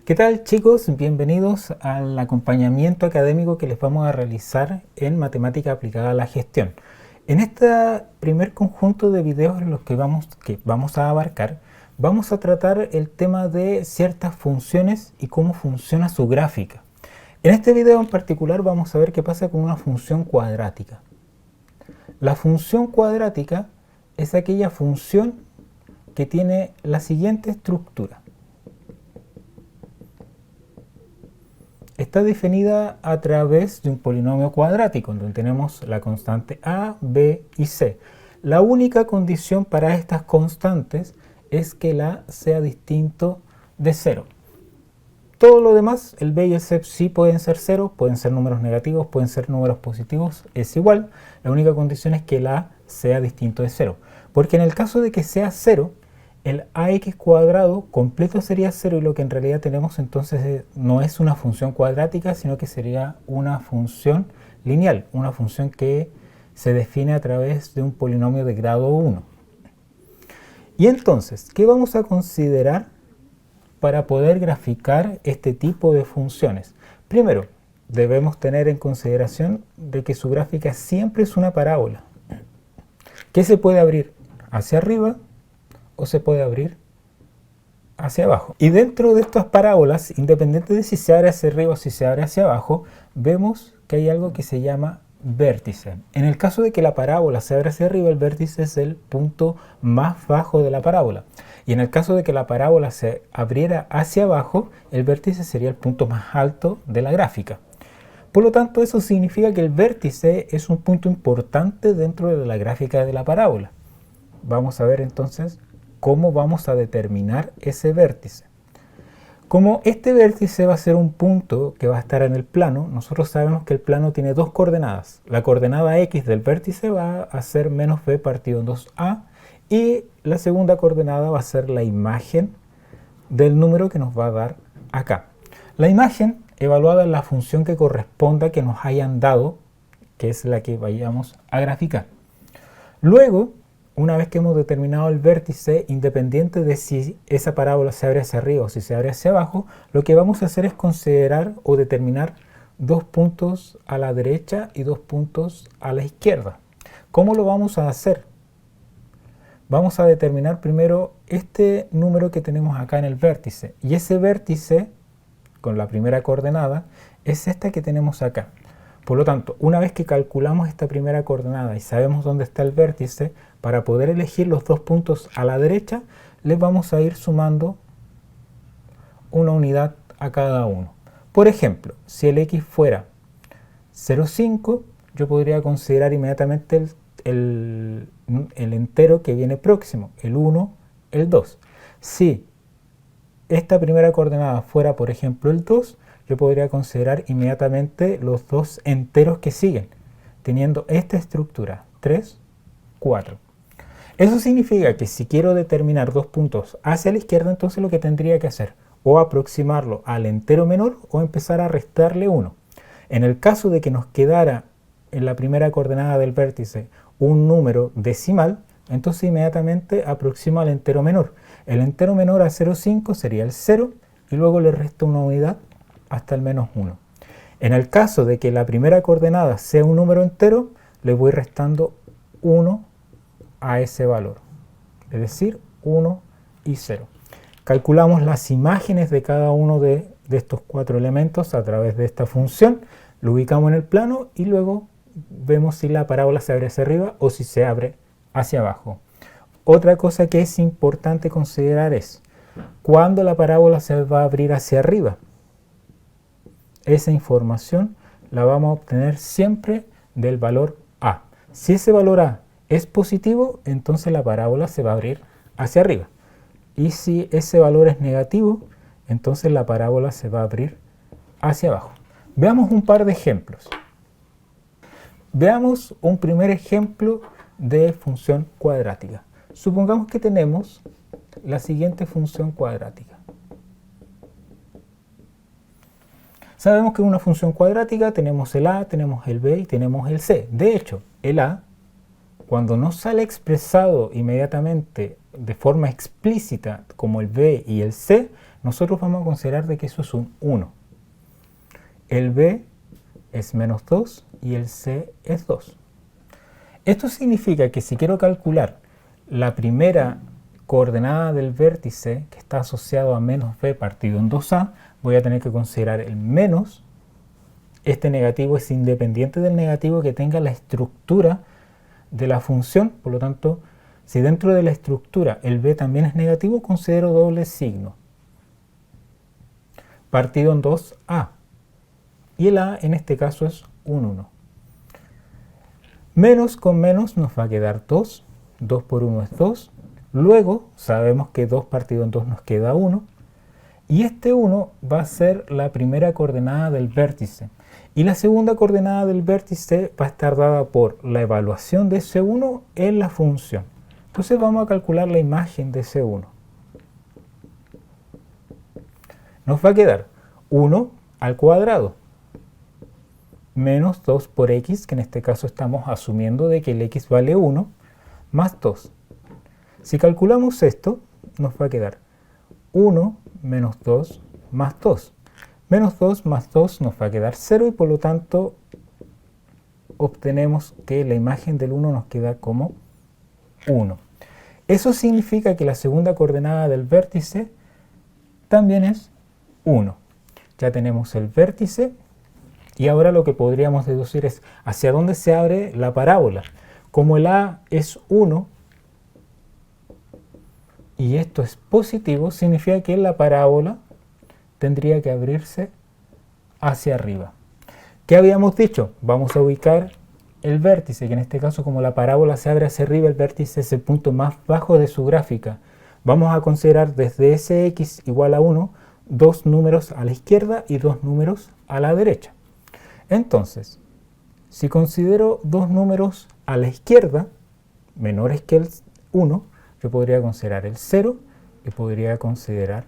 ¿Qué tal, chicos? Bienvenidos al acompañamiento académico que les vamos a realizar en matemática aplicada a la gestión. En este primer conjunto de videos en los que vamos a abarcar, vamos a tratar el tema de ciertas funciones y cómo funciona su gráfica. En este video en particular vamos a ver qué pasa con una función cuadrática. La función cuadrática es aquella función que tiene la siguiente estructura. Está definida a través de un polinomio cuadrático, donde tenemos la constante a, b y c. La única condición para estas constantes es que la sea distinto de 0. Todo lo demás, el b y el c sí pueden ser 0, pueden ser números negativos, pueden ser números positivos, es igual. La única condición es que la a sea distinto de 0. Porque en el caso de que sea 0, el ax cuadrado completo sería 0 y lo que en realidad tenemos entonces no es una función cuadrática, sino que sería una función lineal, una función que se define a través de un polinomio de grado 1. Y entonces, ¿qué vamos a considerar para poder graficar este tipo de funciones? Primero, debemos tener en consideración de que su gráfica siempre es una parábola, que se puede abrir hacia arriba o se puede abrir hacia abajo. Y dentro de estas parábolas, independiente de si se abre hacia arriba o si se abre hacia abajo, vemos que hay algo que se llama vértice. En el caso de que la parábola se abra hacia arriba, el vértice es el punto más bajo de la parábola. Y en el caso de que la parábola se abriera hacia abajo, el vértice sería el punto más alto de la gráfica. Por lo tanto, eso significa que el vértice es un punto importante dentro de la gráfica de la parábola. Vamos a ver entonces cómo vamos a determinar ese vértice. Como este vértice va a ser un punto que va a estar en el plano, nosotros sabemos que el plano tiene dos coordenadas. La coordenada x del vértice va a ser menos b partido en 2a y la segunda coordenada va a ser la imagen del número que nos va a dar acá. La imagen evaluada en la función que corresponda que nos hayan dado, que es la que vayamos a graficar. Luego, una vez que hemos determinado el vértice, independiente de si esa parábola se abre hacia arriba o si se abre hacia abajo, lo que vamos a hacer es considerar o determinar dos puntos a la derecha y dos puntos a la izquierda. ¿Cómo lo vamos a hacer? Vamos a determinar primero este número que tenemos acá en el vértice. Y ese vértice, con la primera coordenada, es esta que tenemos acá. Por lo tanto, una vez que calculamos esta primera coordenada y sabemos dónde está el vértice, para poder elegir los dos puntos a la derecha, les vamos a ir sumando una unidad a cada uno. Por ejemplo, si el x fuera 0,5, yo podría considerar inmediatamente el entero que viene próximo, el 1, el 2. Si esta primera coordenada fuera, por ejemplo, el 2, yo podría considerar inmediatamente los dos enteros que siguen, teniendo esta estructura, 3, 4. Eso significa que si quiero determinar dos puntos hacia la izquierda, entonces lo que tendría que hacer, o aproximarlo al entero menor, o empezar a restarle 1. En el caso de que nos quedara en la primera coordenada del vértice un número decimal, entonces inmediatamente aproximo al entero menor. El entero menor a 0,5 sería el 0, y luego le resto una unidad hasta el menos 1. En el caso de que la primera coordenada sea un número entero, le voy restando 1 a ese valor, es decir, 1 y 0. Calculamos las imágenes de cada uno de estos cuatro elementos a través de esta función, lo ubicamos en el plano y luego vemos si la parábola se abre hacia arriba o si se abre hacia abajo. Otra cosa que es importante considerar es cuando la parábola se va a abrir hacia arriba. Esa información la vamos a obtener siempre del valor a. Si ese valor a es positivo, entonces la parábola se va a abrir hacia arriba. Y si ese valor es negativo, entonces la parábola se va a abrir hacia abajo. Veamos un par de ejemplos. Veamos un primer ejemplo de función cuadrática. Supongamos que tenemos la siguiente función cuadrática. Sabemos que en una función cuadrática tenemos el a, tenemos el b y tenemos el c. De hecho, el a, cuando no sale expresado inmediatamente de forma explícita como el b y el c, nosotros vamos a considerar de que eso es un 1. El B es menos 2 y el C es 2. Esto significa que si quiero calcular la primera coordenada del vértice que está asociado a menos b partido en 2a, voy a tener que considerar el menos. Este negativo es independiente del negativo que tenga la estructura de la función, por lo tanto, si dentro de la estructura el b también es negativo, considero doble signo. Partido en 2a. Y el a en este caso es un 1. Menos con menos nos va a quedar 2. 2 por 1 es 2. Luego sabemos que 2 partido en 2 nos queda 1. Y este 1 va a ser la primera coordenada del vértice. Y la segunda coordenada del vértice va a estar dada por la evaluación de ese 1 en la función. Entonces vamos a calcular la imagen de ese 1. Nos va a quedar 1 al cuadrado menos 2 por x, que en este caso estamos asumiendo de que el x vale 1, más 2. Si calculamos esto, nos va a quedar 1 menos 2 más 2. Menos 2 más 2 nos va a quedar 0 y por lo tanto obtenemos que la imagen del 1 nos queda como 1. Eso significa que la segunda coordenada del vértice también es 1. Ya tenemos el vértice. Y ahora lo que podríamos deducir es hacia dónde se abre la parábola. Como el a es 1 y esto es positivo, significa que la parábola tendría que abrirse hacia arriba. ¿Qué habíamos dicho? Vamos a ubicar el vértice, que en este caso como la parábola se abre hacia arriba, el vértice es el punto más bajo de su gráfica. Vamos a considerar desde ese x igual a 1, dos números a la izquierda y dos números a la derecha. Entonces, si considero dos números a la izquierda menores que el 1, yo podría considerar el 0 y podría considerar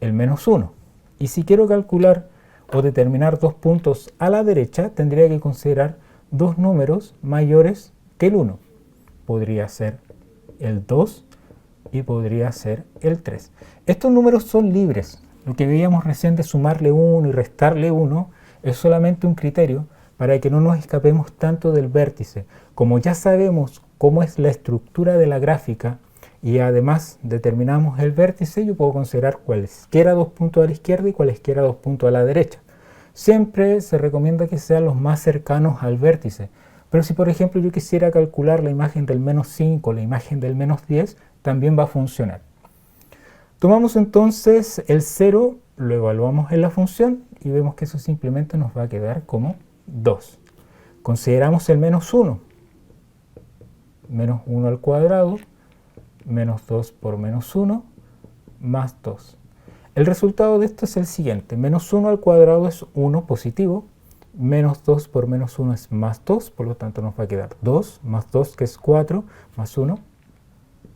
el menos 1. Y si quiero calcular o determinar dos puntos a la derecha, tendría que considerar dos números mayores que el 1. Podría ser el 2 y podría ser el 3. Estos números son libres. Lo que veíamos recién de sumarle 1 y restarle 1 es solamente un criterio para que no nos escapemos tanto del vértice. Como ya sabemos cómo es la estructura de la gráfica y además determinamos el vértice, yo puedo considerar cualesquiera dos puntos a la izquierda y cualesquiera dos puntos a la derecha. Siempre se recomienda que sean los más cercanos al vértice. Pero si por ejemplo yo quisiera calcular la imagen del menos 5, la imagen del menos 10, también va a funcionar. Tomamos entonces el 0, lo evaluamos en la función y vemos que eso simplemente nos va a quedar como 2. Consideramos el menos 1. Menos 1 al cuadrado, menos 2 por menos 1, más 2. El resultado de esto es el siguiente. Menos 1 al cuadrado es 1 positivo. Menos 2 por menos 1 es más 2. Por lo tanto nos va a quedar 2 más 2 que es 4 más 1,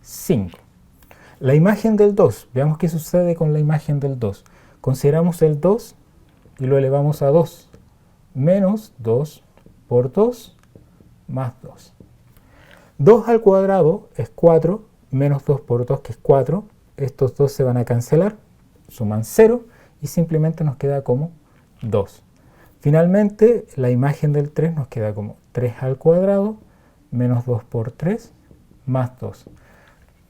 5. La imagen del 2. Veamos qué sucede con la imagen del 2. Consideramos el 2 y lo elevamos a 2. Menos 2 por 2 más 2. 2 al cuadrado es 4. Menos 2 por 2 que es 4. Estos dos se van a cancelar. Suman 0 y simplemente nos queda como 2. Finalmente, la imagen del 3 nos queda como 3 al cuadrado menos 2 por 3 más 2.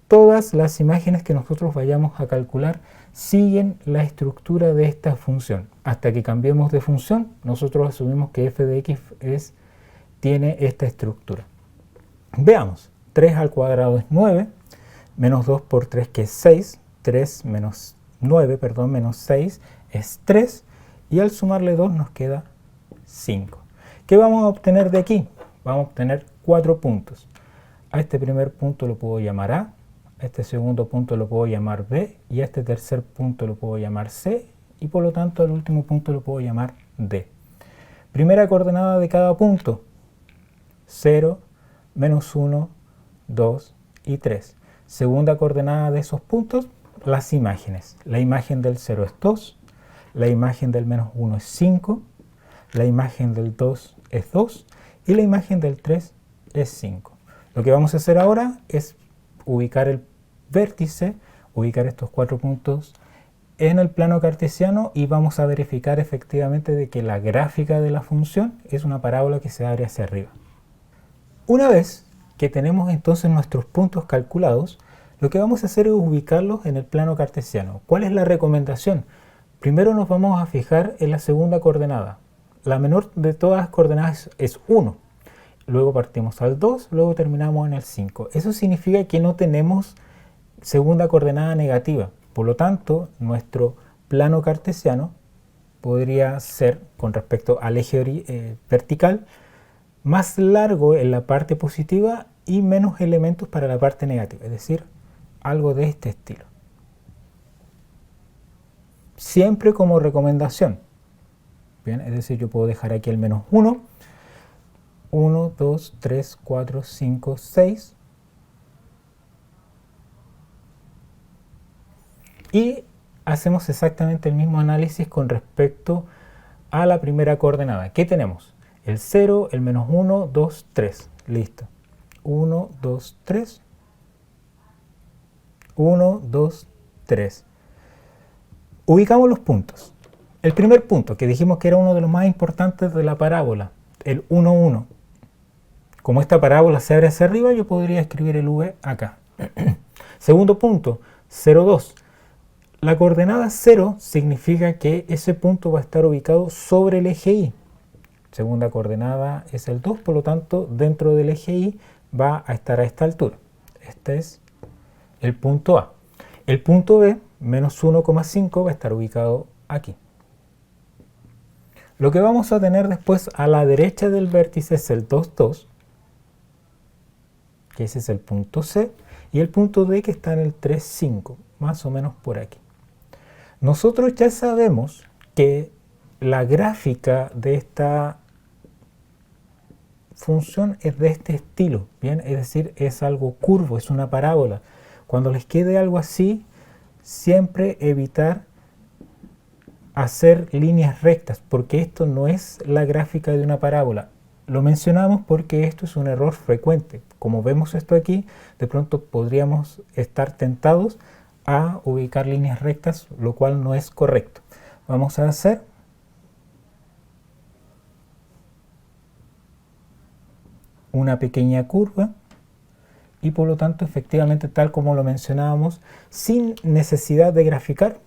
Todas las imágenes que nosotros vayamos a calcular siguen la estructura de esta función. Hasta que cambiemos de función, nosotros asumimos que f de x tiene esta estructura. Veamos, 3 al cuadrado es 9, menos 2 por 3 que es 6, 3 menos 9, menos 6 es 3, y al sumarle 2 nos queda 5. ¿Qué vamos a obtener de aquí? Vamos a obtener 4 puntos. A este primer punto lo puedo llamar A, a este segundo punto lo puedo llamar B, y a este tercer punto lo puedo llamar C, y por lo tanto al último punto lo puedo llamar D. Primera coordenada de cada punto, 0, menos 1, 2 y 3. Segunda coordenada de esos puntos, las imágenes. La imagen del 0 es 2, la imagen del menos 1 es 5, la imagen del 2 es 2 y la imagen del 3 es 5. Lo que vamos a hacer ahora es ubicar el vértice, ubicar estos 4 puntos en el plano cartesiano y vamos a verificar efectivamente de que la gráfica de la función es una parábola que se abre hacia arriba. Una vez que tenemos entonces nuestros puntos calculados, lo que vamos a hacer es ubicarlos en el plano cartesiano. ¿Cuál es la recomendación? Primero nos vamos a fijar en la segunda coordenada. La menor de todas las coordenadas es 1. Luego partimos al 2, luego terminamos en el 5. Eso significa que no tenemos segunda coordenada negativa. Por lo tanto, nuestro plano cartesiano podría ser, con respecto al eje vertical, más largo en la parte positiva y menos elementos para la parte negativa. Es decir, algo de este estilo. Siempre como recomendación. Bien, es decir, yo puedo dejar aquí el menos 1. 1, 2, 3, 4, 5, 6. Y hacemos exactamente el mismo análisis con respecto a la primera coordenada. ¿Qué tenemos? El 0, el menos 1, 2, 3. Listo. 1, 2, 3. 1, 2, 3. Ubicamos los puntos. El primer punto, que dijimos que era uno de los más importantes de la parábola, el 1, 1. Como esta parábola se abre hacia arriba, yo podría escribir el v acá. Segundo punto, 0, 2. La coordenada 0 significa que ese punto va a estar ubicado sobre el eje Y. Segunda coordenada es el 2, por lo tanto, dentro del eje Y va a estar a esta altura. Este es el punto A. El punto B, menos 1,5, va a estar ubicado aquí. Lo que vamos a tener después a la derecha del vértice es el 2, 2, que ese es el punto C, y el punto D que está en el 3, 5, más o menos por aquí. Nosotros ya sabemos que la gráfica de esta función es de este estilo, ¿bien? Es decir, es algo curvo, es una parábola. Cuando les quede algo así, siempre evitar hacer líneas rectas, porque esto no es la gráfica de una parábola. Lo mencionamos porque esto es un error frecuente. Como vemos esto aquí, de pronto podríamos estar tentados a ubicar líneas rectas, lo cual no es correcto. Vamos a hacer una pequeña curva y por lo tanto efectivamente tal como lo mencionábamos, sin necesidad de graficar,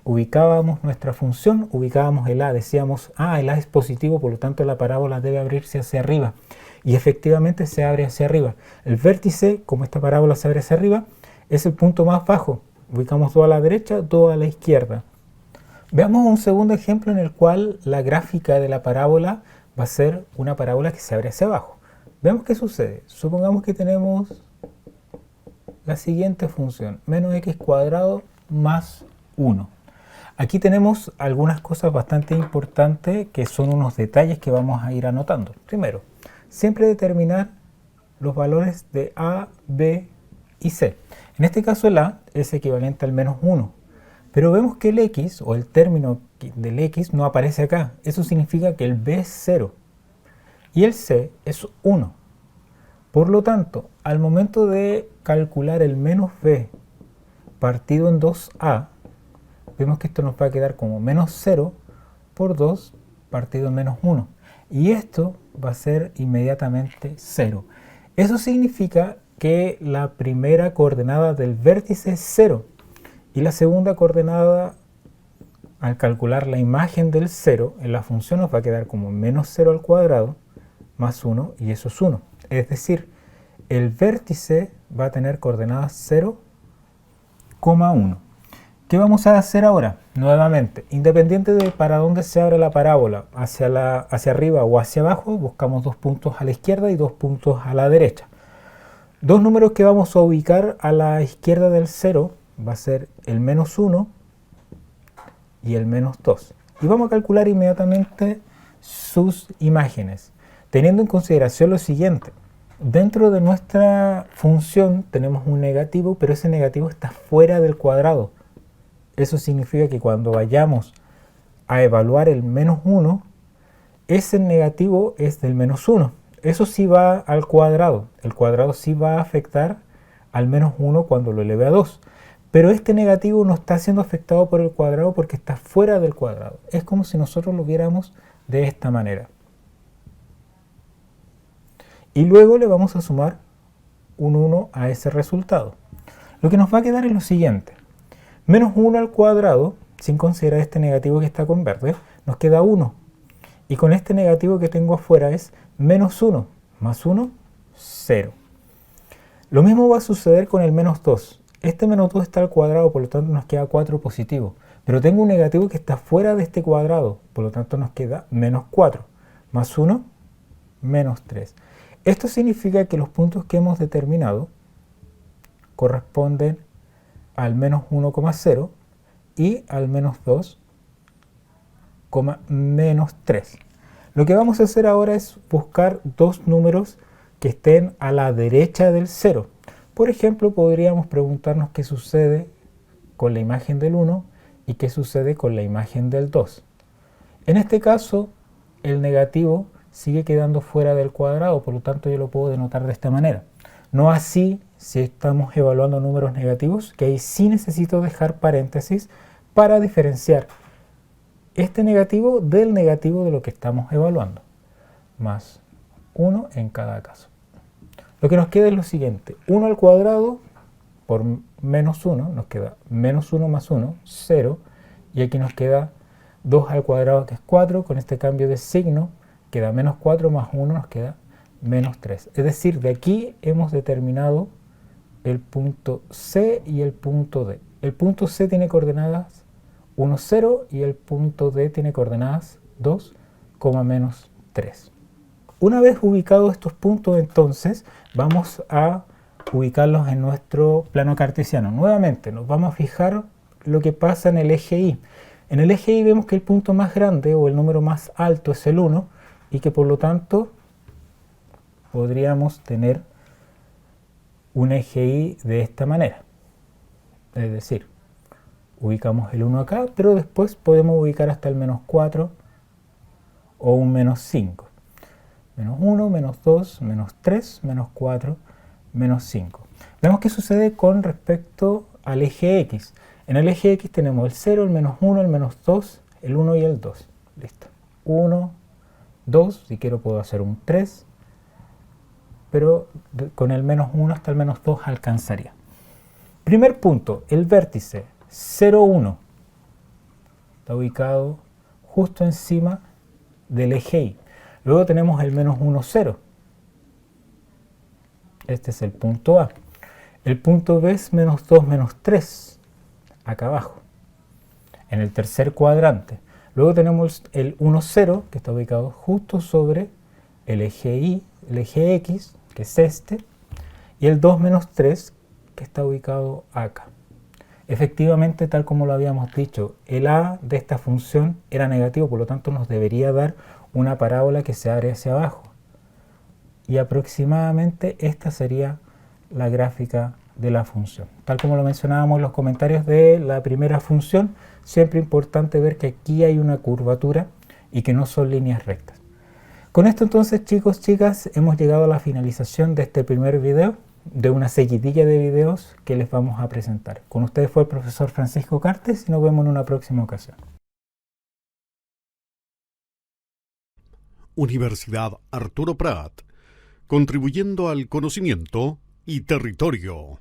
ubicábamos nuestra función, ubicábamos el A, decíamos, el A es positivo, por lo tanto la parábola debe abrirse hacia arriba. Y efectivamente se abre hacia arriba. El vértice, como esta parábola se abre hacia arriba, es el punto más bajo. Ubicamos todo a la derecha, todo a la izquierda. Veamos un segundo ejemplo en el cual la gráfica de la parábola va a ser una parábola que se abre hacia abajo. Veamos qué sucede. Supongamos que tenemos la siguiente función, menos x cuadrado más 1. Aquí tenemos algunas cosas bastante importantes que son unos detalles que vamos a ir anotando. Primero, siempre determinar los valores de A, B y C. En este caso el A es equivalente al menos 1, pero vemos que el X o el término del X no aparece acá. Eso significa que el B es 0 y el C es 1. Por lo tanto, al momento de calcular el menos B partido en 2A, vemos que esto nos va a quedar como menos 0 por 2 partido en menos 1. Y esto va a ser inmediatamente 0. Eso significa que la primera coordenada del vértice es 0. Y la segunda coordenada, al calcular la imagen del 0, en la función nos va a quedar como menos 0 al cuadrado más 1, y eso es 1. Es decir, el vértice va a tener coordenadas 0,1. ¿Qué vamos a hacer ahora? Nuevamente, independiente de para dónde se abre la parábola, hacia arriba o hacia abajo, buscamos dos puntos a la izquierda y dos puntos a la derecha. Dos números que vamos a ubicar a la izquierda del 0 va a ser el menos 1 y el menos 2. Y vamos a calcular inmediatamente sus imágenes, teniendo en consideración lo siguiente. Dentro de nuestra función tenemos un negativo, pero ese negativo está fuera del cuadrado. Eso significa que cuando vayamos a evaluar el menos 1, ese negativo es del menos 1. Eso sí va al cuadrado. El cuadrado sí va a afectar al menos 1 cuando lo eleve a 2. pero este negativo no está siendo afectado por el cuadrado porque está fuera del cuadrado. Es como si nosotros lo viéramos de esta manera. Y luego le vamos a sumar un 1 a ese resultado. Lo que nos va a quedar es lo siguiente. Menos 1 al cuadrado, sin considerar este negativo que está con verde, nos queda 1. Y con este negativo que tengo afuera es menos 1, más 1, 0. Lo mismo va a suceder con el menos 2. Este menos 2 está al cuadrado, por lo tanto nos queda 4 positivo. Pero tengo un negativo que está fuera de este cuadrado, por lo tanto nos queda menos 4. Más 1, menos 3. Esto significa que los puntos que hemos determinado corresponden al menos 1,0 y al menos 2, menos 3. Lo que vamos a hacer ahora es buscar dos números que estén a la derecha del 0. Por ejemplo, podríamos preguntarnos qué sucede con la imagen del 1 y qué sucede con la imagen del 2. En este caso, el negativo sigue quedando fuera del cuadrado, por lo tanto yo lo puedo denotar de esta manera. No así si estamos evaluando números negativos, que ahí sí necesito dejar paréntesis para diferenciar este negativo del negativo de lo que estamos evaluando, más 1 en cada caso. Lo que nos queda es lo siguiente, 1 al cuadrado por menos 1, nos queda menos 1 más 1, 0, y aquí nos queda 2 al cuadrado que es 4, con este cambio de signo queda menos 4 más 1 nos queda menos 3. Es decir, de aquí hemos determinado el punto C y el punto D. El punto C tiene coordenadas 1, 0 y el punto D tiene coordenadas 2, menos 3. Una vez ubicados estos puntos, entonces vamos a ubicarlos en nuestro plano cartesiano. Nuevamente nos vamos a fijar lo que pasa en el eje Y. En el eje Y vemos que el punto más grande o el número más alto es el 1 y que por lo tanto podríamos tener un eje Y de esta manera. Es decir, ubicamos el 1 acá, pero después podemos ubicar hasta el menos 4 o un menos 5. Menos 1, menos 2, menos 3, menos 4, menos 5. Vemos qué sucede con respecto al eje X. En el eje X tenemos el 0, el menos 1, el menos 2, el 1 y el 2. Listo. 1, 2, si quiero puedo hacer un 3, pero con el menos 1 hasta el menos 2 alcanzaría. Primer punto, el vértice 0, 1 está ubicado justo encima del eje Y. Luego tenemos el menos 1, 0. Este es el punto A. El punto B es menos 2, menos 3, acá abajo, en el tercer cuadrante. Luego tenemos el 1, 0, que está ubicado justo sobre el eje Y, el eje X, que es este, y el 2, menos 3, que está ubicado acá. Efectivamente, tal como lo habíamos dicho, el A de esta función era negativo, por lo tanto nos debería dar una parábola que se abre hacia abajo. Y aproximadamente esta sería la gráfica de la función. Tal como lo mencionábamos en los comentarios de la primera función, siempre importante ver que aquí hay una curvatura y que no son líneas rectas. Con esto entonces, chicos, chicas, hemos llegado a la finalización de este primer video, de una seguidilla de videos que les vamos a presentar. Con ustedes fue el profesor Francisco Cartes y nos vemos en una próxima ocasión. Universidad Arturo Prat, contribuyendo al conocimiento y territorio.